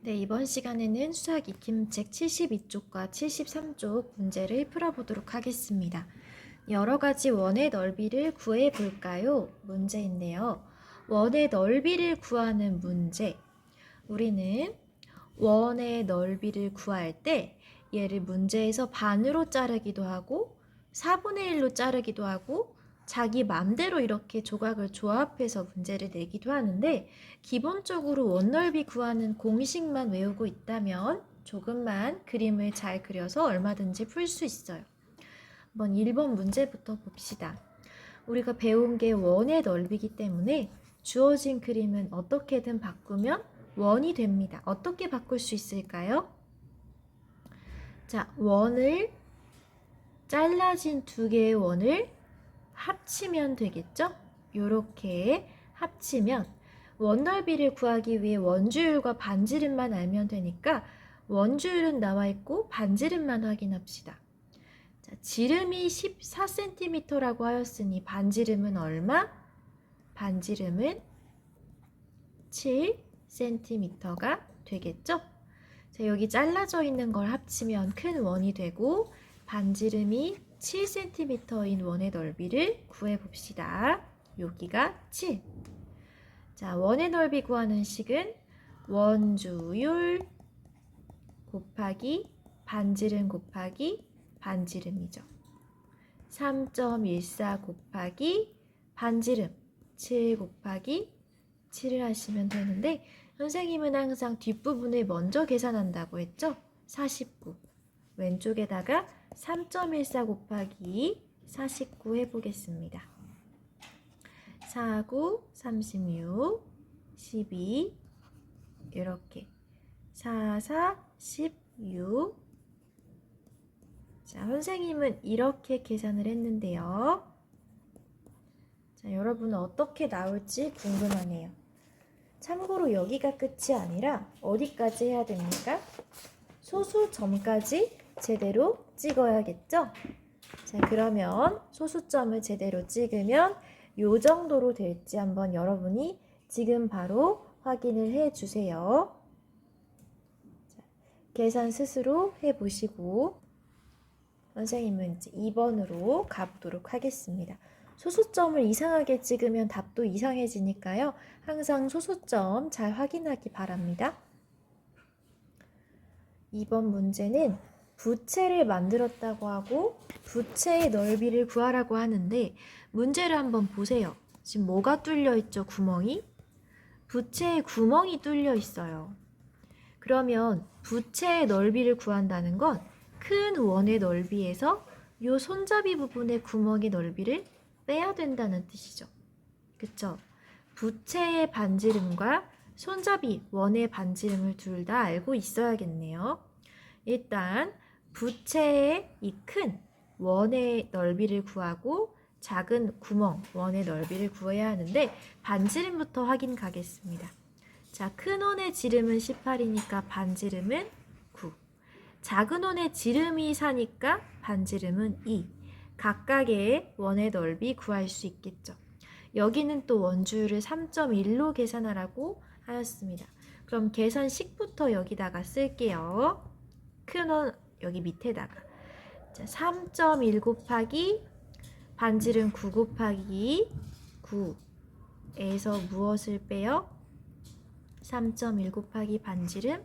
네, 이번 시간에는 수학 익힘책 72쪽과 73쪽 문제를 풀어보도록 하겠습니다. 여러 가지 원의 넓이를 구해 볼까요? 문제인데요. 원의 넓이를 구하는 문제. 우리는 원의 넓이를 구할 때 얘를 문제에서 반으로 자르기도 하고 4분의 1로 자르기도 하고 자기 맘대로 이렇게 조각을 조합해서 문제를 내기도 하는데, 기본적으로 원넓이 구하는 공식만 외우고 있다면 조금만 그림을 잘 그려서 얼마든지 풀 수 있어요. 한번 1번 문제부터 봅시다. 우리가 배운 게 원의 넓이기 때문에 주어진 그림은 어떻게든 바꾸면 원이 됩니다. 어떻게 바꿀 수 있을까요? 자, 원을 잘라진 두 개의 원을 합치면 되겠죠? 이렇게 합치면 원 넓이를 구하기 위해 원주율과 반지름만 알면 되니까 원주율은 나와 있고 반지름만 확인합시다. 자, 지름이 14cm라고 하였으니 반지름은 얼마? 반지름은 7cm가 되겠죠? 자, 여기 잘라져 있는 걸 합치면 큰 원이 되고 반지름이 7cm인 원의 넓이를 구해봅시다. 여기가 7. 자, 원의 넓이 구하는 식은 원주율 곱하기 반지름 곱하기 반지름이죠. 3.14 곱하기 반지름 7 곱하기 7을 하시면 되는데, 선생님은 항상 뒷부분을 먼저 계산한다고 했죠? 49. 왼쪽에다가 3.14 곱하기 49 해보겠습니다. 4, 9, 36, 12 이렇게 4, 4, 16. 자, 선생님은 이렇게 계산을 했는데요. 자, 여러분은 어떻게 나올지 궁금하네요. 참고로 여기가 끝이 아니라 어디까지 해야 됩니까? 소수점까지 제대로 찍어야겠죠? 자, 그러면 소수점을 제대로 찍으면 요 정도로 될지 한번 여러분이 지금 바로 확인을 해 주세요. 자, 계산 스스로 해 보시고 선생님은 이제 2번으로 가보도록 하겠습니다. 소수점을 이상하게 찍으면 답도 이상해지니까요. 항상 소수점 잘 확인하기 바랍니다. 2번 문제는 부채를 만들었다고 하고 부채의 넓이를 구하라고 하는데, 문제를 한번 보세요. 지금 뭐가 뚫려 있죠? 구멍이? 부채에 구멍이 뚫려 있어요. 그러면 부채의 넓이를 구한다는 건 큰 원의 넓이에서 이 손잡이 부분의 구멍의 넓이를 빼야 된다는 뜻이죠. 그쵸? 부채의 반지름과 손잡이 원의 반지름을 둘 다 알고 있어야겠네요. 일단 부채의 이 큰 원의 넓이를 구하고 작은 구멍 원의 넓이를 구해야 하는데, 반지름부터 확인 가겠습니다. 자, 큰 원의 지름은 18이니까 반지름은 9. 작은 원의 지름이 4니까 반지름은 2. 각각의 원의 넓이 구할 수 있겠죠. 여기는 또 원주율을 3.1로 계산하라고 하였습니다. 그럼 계산식부터 여기다가 쓸게요. 큰 원 여기 밑에다가. 자, 3.1 곱하기 반지름 9 곱하기 9에서 무엇을 빼요? 3.1 곱하기 반지름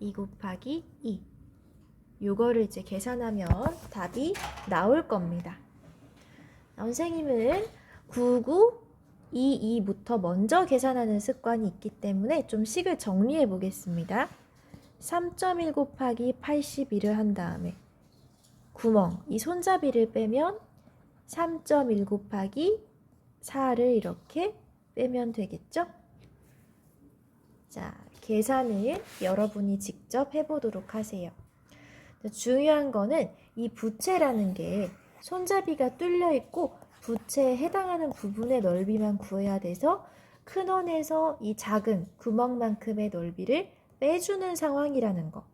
2 곱하기 2. 요거를 이제 계산하면 답이 나올 겁니다. 선생님은 9922부터 먼저 계산하는 습관이 있기 때문에 좀 식을 정리해 보겠습니다. 3.1 곱하기 82를 한 다음에 구멍, 이 손잡이를 빼면 3.1 곱하기 4를 이렇게 빼면 되겠죠? 자, 계산을 여러분이 직접 해보도록 하세요. 중요한 거는 이 부채라는 게 손잡이가 뚫려 있고 부채에 해당하는 부분의 넓이만 구해야 돼서 큰 원에서 이 작은 구멍만큼의 넓이를 빼주는 상황이라는 거.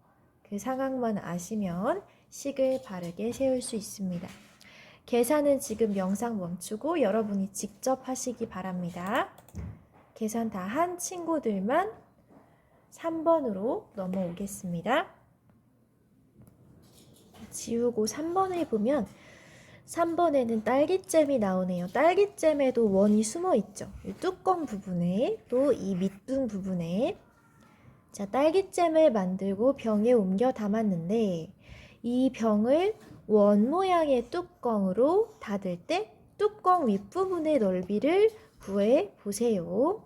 그 상황만 아시면 식을 바르게 세울 수 있습니다. 계산은 지금 영상 멈추고 여러분이 직접 하시기 바랍니다. 계산 다 한 친구들만 3번으로 넘어오겠습니다. 지우고 3번을 보면 3번에는 딸기잼이 나오네요. 딸기잼에도 원이 숨어 있죠. 이 뚜껑 부분에 또 이 밑둥 부분에. 자, 딸기잼을 만들고 병에 옮겨 담았는데 이 병을 원 모양의 뚜껑으로 닫을 때 뚜껑 윗부분의 넓이를 구해 보세요.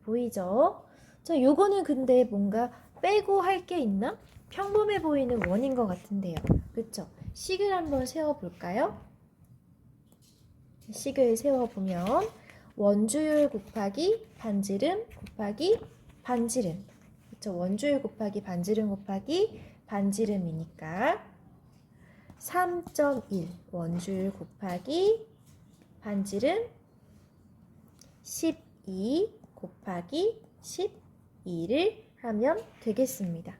보이죠? 자, 요거는 근데 뭔가 빼고 할 게 있나? 평범해 보이는 원인 것 같은데요. 그쵸? 식을 한번 세워볼까요? 식을 세워보면 원주율 곱하기 반지름 곱하기 반지름. 그쵸? 원주율 곱하기 반지름 곱하기 반지름이니까 3.1 원주율 곱하기 반지름 12 곱하기 12를 하면 되겠습니다.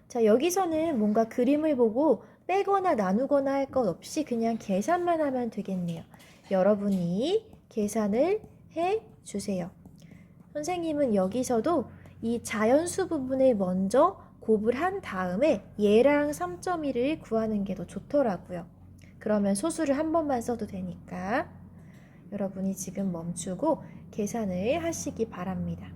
자, 여기서는 뭔가 그림을 보고 빼거나 나누거나 할 것 없이 그냥 계산만 하면 되겠네요. 여러분이 계산을 해 주세요. 선생님은 여기서도 이 자연수 부분을 먼저 곱을 한 다음에 얘랑 3.1을 구하는 게 더 좋더라고요. 그러면 소수를 한 번만 써도 되니까 여러분이 지금 멈추고 계산을 하시기 바랍니다.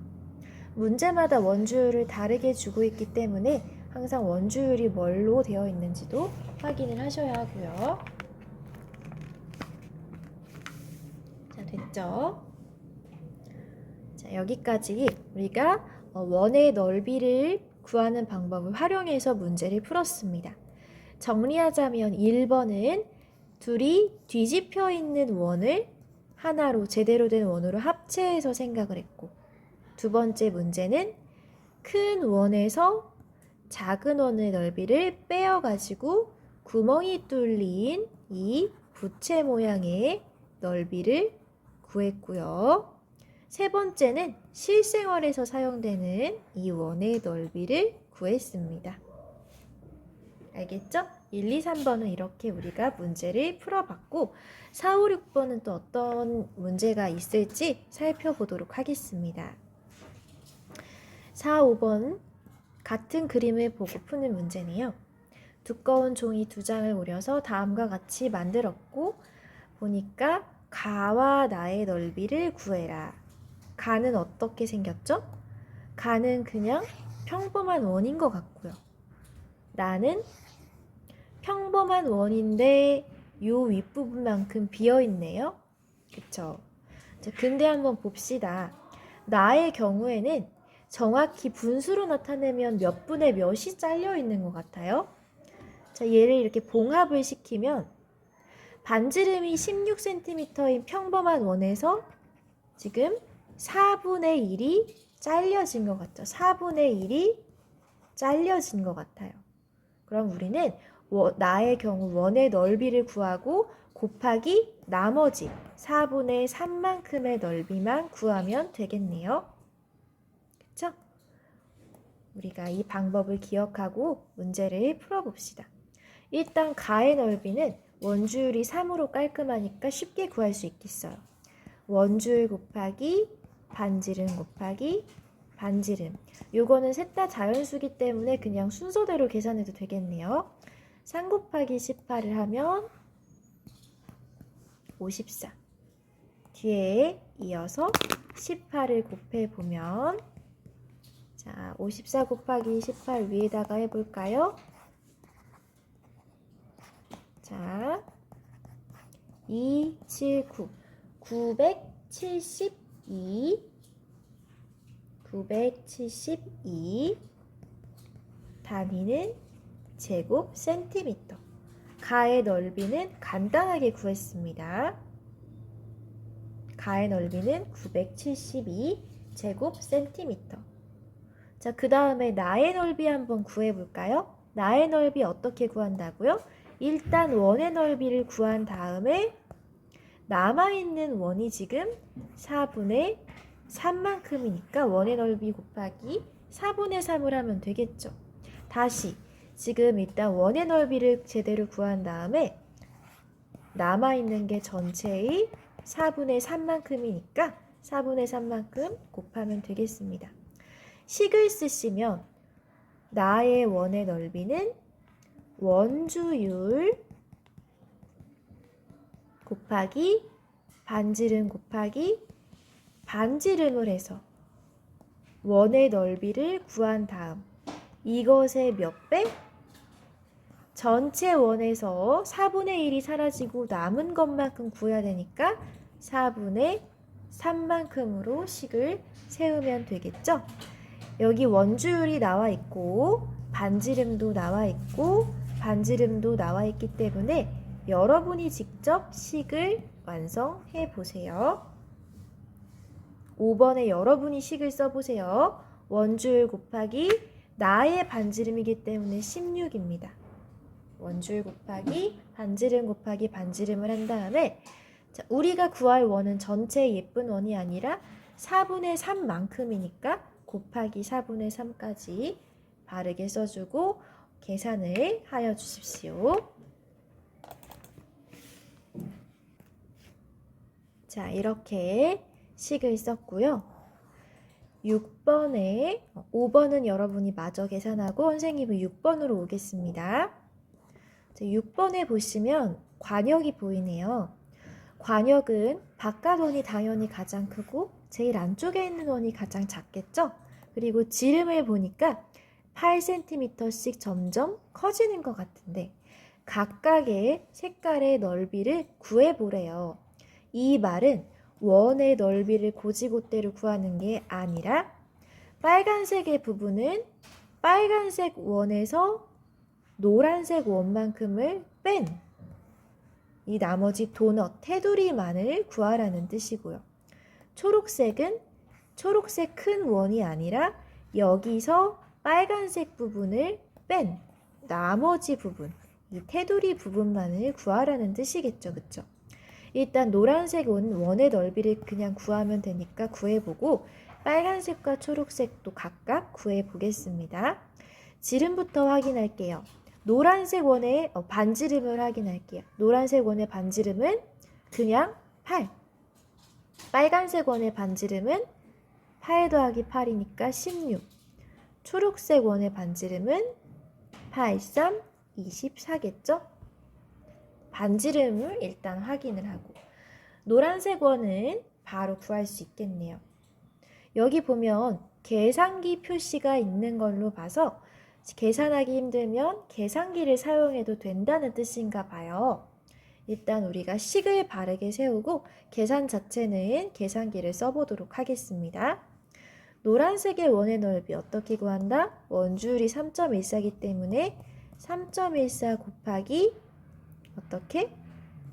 문제마다 원주율을 다르게 주고 있기 때문에 항상 원주율이 뭘로 되어 있는지도 확인을 하셔야 하고요. 자, 됐죠? 자, 여기까지 우리가 원의 넓이를 구하는 방법을 활용해서 문제를 풀었습니다. 정리하자면 1번은 둘이 뒤집혀 있는 원을 하나로 제대로 된 원으로 합체해서 생각을 했고, 두 번째 문제는 큰 원에서 작은 원의 넓이를 빼어가지고 구멍이 뚫린 이 부채 모양의 넓이를 구했고요. 세 번째는 실생활에서 사용되는 이 원의 넓이를 구했습니다. 알겠죠? 1, 2, 3번은 이렇게 우리가 문제를 풀어봤고 4, 5, 6번은 또 어떤 문제가 있을지 살펴보도록 하겠습니다. 4, 5번 같은 그림을 보고 푸는 문제네요. 두꺼운 종이 2장을 오려서 다음과 같이 만들었고 보니까 가와 나의 넓이를 구해라. 가는 어떻게 생겼죠? 가는 그냥 평범한 원인 것 같고요. 나는 평범한 원인데 요 윗부분만큼 비어있네요. 그쵸? 자, 근데 한번 봅시다. 나의 경우에는 정확히 분수로 나타내면 몇 분의 몇이 잘려 있는 것 같아요. 자, 얘를 이렇게 봉합을 시키면 반지름이 16cm인 평범한 원에서 지금 4분의 1이 잘려진 것 같죠. 4분의 1이 잘려진 것 같아요. 그럼 우리는 나의 경우 원의 넓이를 구하고 곱하기 나머지 4분의 3만큼의 넓이만 구하면 되겠네요. 그쵸? 우리가 이 방법을 기억하고 문제를 풀어봅시다. 일단 가의 넓이는 원주율이 3으로 깔끔하니까 쉽게 구할 수 있겠어요. 원주율 곱하기 반지름 곱하기 반지름. 요거는 셋 다 자연수기 때문에 그냥 순서대로 계산해도 되겠네요. 3 곱하기 18을 하면 54. 뒤에 이어서 18을 곱해보면 자, 54 곱하기 18 위에다가 해볼까요? 자, 2, 7, 9. 972 단위는 제곱 센티미터. 가의 넓이는 간단하게 구했습니다. 가의 넓이는 972 제곱 센티미터. 자, 그 다음에 나의 넓이 한번 구해볼까요? 나의 넓이 어떻게 구한다고요? 일단 원의 넓이를 구한 다음에 남아있는 원이 지금 4분의 3만큼이니까 원의 넓이 곱하기 4분의 3을 하면 되겠죠. 다시 지금 일단 원의 넓이를 제대로 구한 다음에 남아있는 게 전체의 4분의 3만큼이니까 4분의 3만큼 곱하면 되겠습니다. 식을 쓰시면 나의 원의 넓이는 원주율 곱하기 반지름 곱하기 반지름을 해서 원의 넓이를 구한 다음 이것의 몇 배? 전체 원에서 4분의 1이 사라지고 남은 것만큼 구해야 되니까 4분의 3만큼으로 식을 세우면 되겠죠? 여기 원주율이 나와 있고 반지름도 나와 있고 반지름도 나와 있기 때문에 여러분이 직접 식을 완성해 보세요. 5번에 여러분이 식을 써보세요. 원주율 곱하기 나의 반지름이기 때문에 16입니다. 원주율 곱하기 반지름 곱하기 반지름을 한 다음에 자, 우리가 구할 원은 전체 예쁜 원이 아니라 4분의 3만큼이니까 곱하기 4분의 3까지 바르게 써주고 계산을 하여 주십시오. 자, 이렇게 식을 썼고요. 5번은 여러분이 마저 계산하고 선생님은 6번으로 오겠습니다. 6번에 보시면 관역이 보이네요. 관역은 바깥 원이 당연히 가장 크고 제일 안쪽에 있는 원이 가장 작겠죠? 그리고 지름을 보니까 8cm씩 점점 커지는 것 같은데 각각의 색깔의 넓이를 구해보래요. 이 말은 원의 넓이를 곧이곧대로 구하는 게 아니라 빨간색의 부분은 빨간색 원에서 노란색 원만큼을 뺀 이 나머지 도넛, 테두리만을 구하라는 뜻이고요. 초록색은 초록색 큰 원이 아니라 여기서 빨간색 부분을 뺀 나머지 부분, 이 테두리 부분만을 구하라는 뜻이겠죠. 그쵸? 일단 노란색 원의 넓이를 그냥 구하면 되니까 구해보고 빨간색과 초록색도 각각 구해보겠습니다. 지름부터 확인할게요. 노란색 원의 반지름을 확인할게요. 노란색 원의 반지름은 그냥 8. 빨간색 원의 반지름은 8 더하기 8이니까 16. 초록색 원의 반지름은 8, 3, 24겠죠? 반지름을 일단 확인을 하고 노란색 원은 바로 구할 수 있겠네요. 여기 보면 계산기 표시가 있는 걸로 봐서 계산하기 힘들면 계산기를 사용해도 된다는 뜻인가 봐요. 일단 우리가 식을 바르게 세우고 계산 자체는 계산기를 써보도록 하겠습니다. 노란색의 원의 넓이 어떻게 구한다? 원주율이 3.14이기 때문에 3.14 곱하기 어떻게?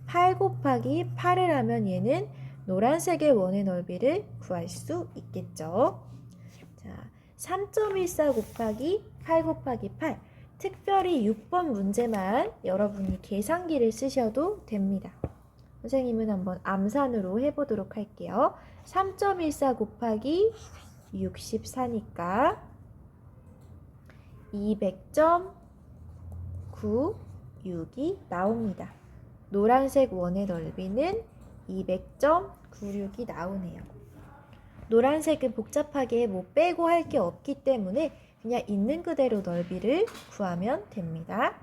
8 곱하기 8을 하면 얘는 노란색의 원의 넓이를 구할 수 있겠죠. 자, 3.14 곱하기 8 곱하기 8. 특별히 6번 문제만 여러분이 계산기를 쓰셔도 됩니다. 선생님은 한번 암산으로 해보도록 할게요. 3.14 곱하기 64니까 200.96이 나옵니다. 노란색 원의 넓이는 200.96이 나오네요. 노란색은 복잡하게 뭐 빼고 할 게 없기 때문에 그냥 있는 그대로 넓이를 구하면 됩니다.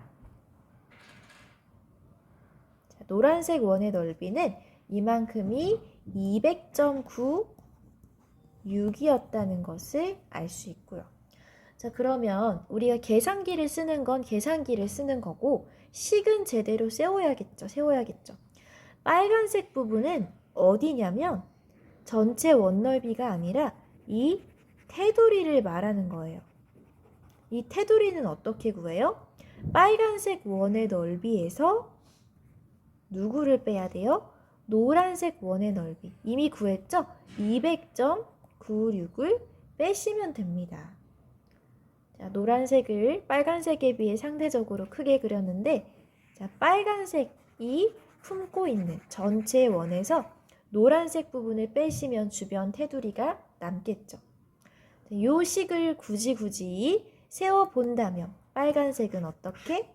자, 노란색 원의 넓이는 이만큼이 200.96이었다는 것을 알 수 있고요. 자, 그러면 우리가 계산기를 쓰는 건 계산기를 쓰는 거고 식은 제대로 세워야겠죠. 빨간색 부분은 어디냐면 전체 원 넓이가 아니라 이 테두리를 말하는 거예요. 이 테두리는 어떻게 구해요? 빨간색 원의 넓이에서 누구를 빼야 돼요? 노란색 원의 넓이. 이미 구했죠? 200.96을 빼시면 됩니다. 자, 노란색을 빨간색에 비해 상대적으로 크게 그렸는데 자, 빨간색이 품고 있는 전체 원에서 노란색 부분을 빼시면 주변 테두리가 남겠죠. 이 식을 굳이 세워본다면 빨간색은 어떻게?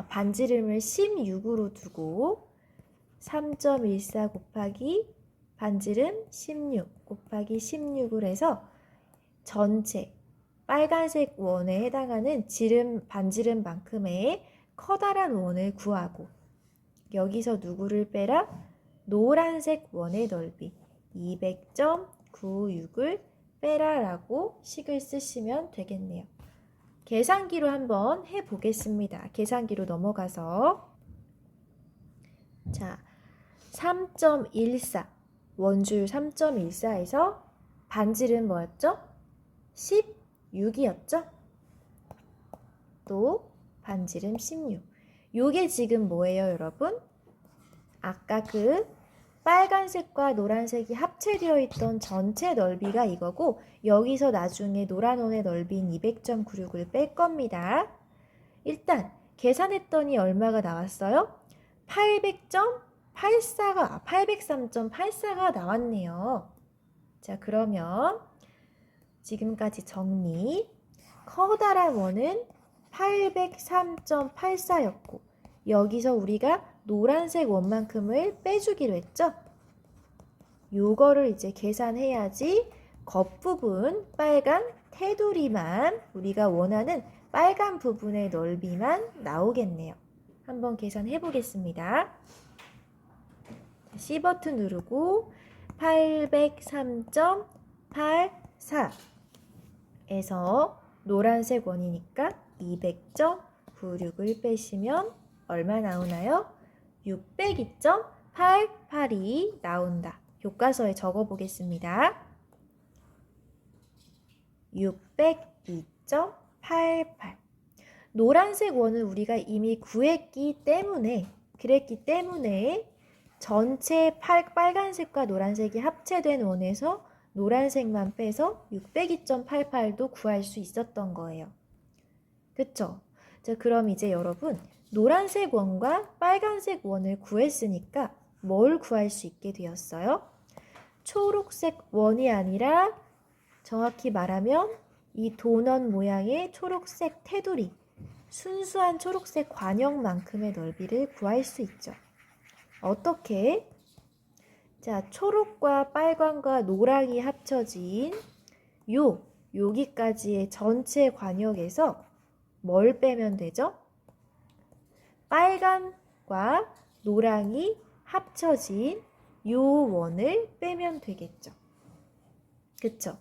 반지름을 16으로 두고 3.14 곱하기 반지름 16 곱하기 16을 해서 전체 빨간색 원에 해당하는 반지름만큼의 커다란 원을 구하고 여기서 누구를 빼라? 노란색 원의 넓이 200.96을 빼라라고 식을 쓰시면 되겠네요. 계산기로 한번 해보겠습니다. 계산기로 넘어가서 자, 3.14 원줄 3.14에서 반지름 뭐였죠? 16이었죠? 또 반지름 16. 요게 지금 뭐예요, 여러분? 아까 그 빨간색과 노란색이 합체되어 있던 전체 넓이가 이거고 여기서 나중에 노란 원의 넓이인 200.96을 뺄 겁니다. 일단 계산했더니 얼마가 나왔어요? 803.84가 나왔네요. 자, 그러면 지금까지 정리. 커다란 원은 803.84였고 여기서 우리가 노란색 원만큼을 빼주기로 했죠? 요거를 이제 계산해야지 겉부분 빨간 테두리만 우리가 원하는 빨간 부분의 넓이만 나오겠네요. 한번 계산해 보겠습니다. C버튼 누르고 803.84에서 노란색 원이니까 200.96을 빼시면 얼마 나오나요? 602.88이 나온다. 교과서에 적어 보겠습니다. 602.88. 노란색 원을 우리가 이미 구했기 때문에 전체 빨간색과 노란색이 합체된 원에서 노란색만 빼서 602.88도 구할 수 있었던 거예요. 그쵸? 자, 그럼 이제 여러분 노란색 원과 빨간색 원을 구했으니까 뭘 구할 수 있게 되었어요? 초록색 원이 아니라 정확히 말하면 이 도넛 모양의 초록색 테두리, 순수한 초록색 관형만큼의 넓이를 구할 수 있죠. 어떻게? 자, 초록과 빨간과 노랑이 합쳐진 여기까지의 전체 관역에서 뭘 빼면 되죠? 빨간과 노랑이 합쳐진 요 원을 빼면 되겠죠. 그쵸?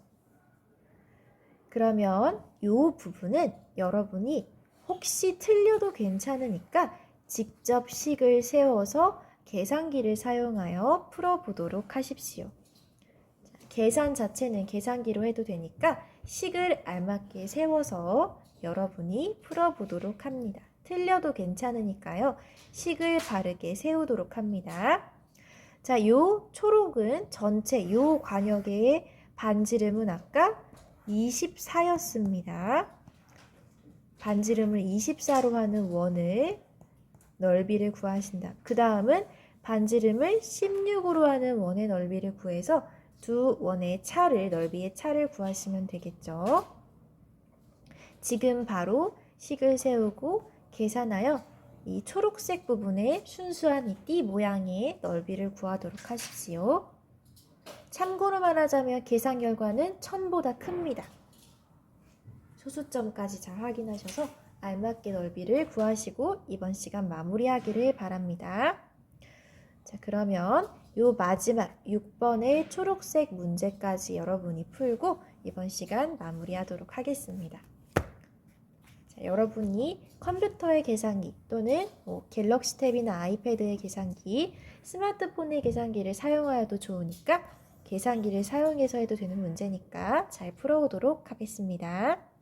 그러면 요 부분은 여러분이 혹시 틀려도 괜찮으니까 직접 식을 세워서 계산기를 사용하여 풀어보도록 하십시오. 계산 자체는 계산기로 해도 되니까 식을 알맞게 세워서 여러분이 풀어보도록 합니다. 틀려도 괜찮으니까요. 식을 바르게 세우도록 합니다. 자, 요 초록은 전체 요 관역의 반지름은 아까 24였습니다. 반지름을 24로 하는 원을 넓이를 구하신다. 그 다음은 반지름을 16으로 하는 원의 넓이를 구해서 두 원의 넓이의 차를 구하시면 되겠죠. 지금 바로 식을 세우고 계산하여 이 초록색 부분의 순수한 이 띠 모양의 넓이를 구하도록 하십시오. 참고로 말하자면 계산 결과는 1000보다 큽니다. 소수점까지 잘 확인하셔서 알맞게 넓이를 구하시고 이번 시간 마무리하기를 바랍니다. 자, 그러면 요 마지막 6번의 초록색 문제까지 여러분이 풀고 이번 시간 마무리하도록 하겠습니다. 자, 여러분이 컴퓨터의 계산기 또는 갤럭시 탭이나 아이패드의 계산기, 스마트폰의 계산기를 사용하여도 좋으니까 계산기를 사용해서 해도 되는 문제니까 잘 풀어보도록 하겠습니다.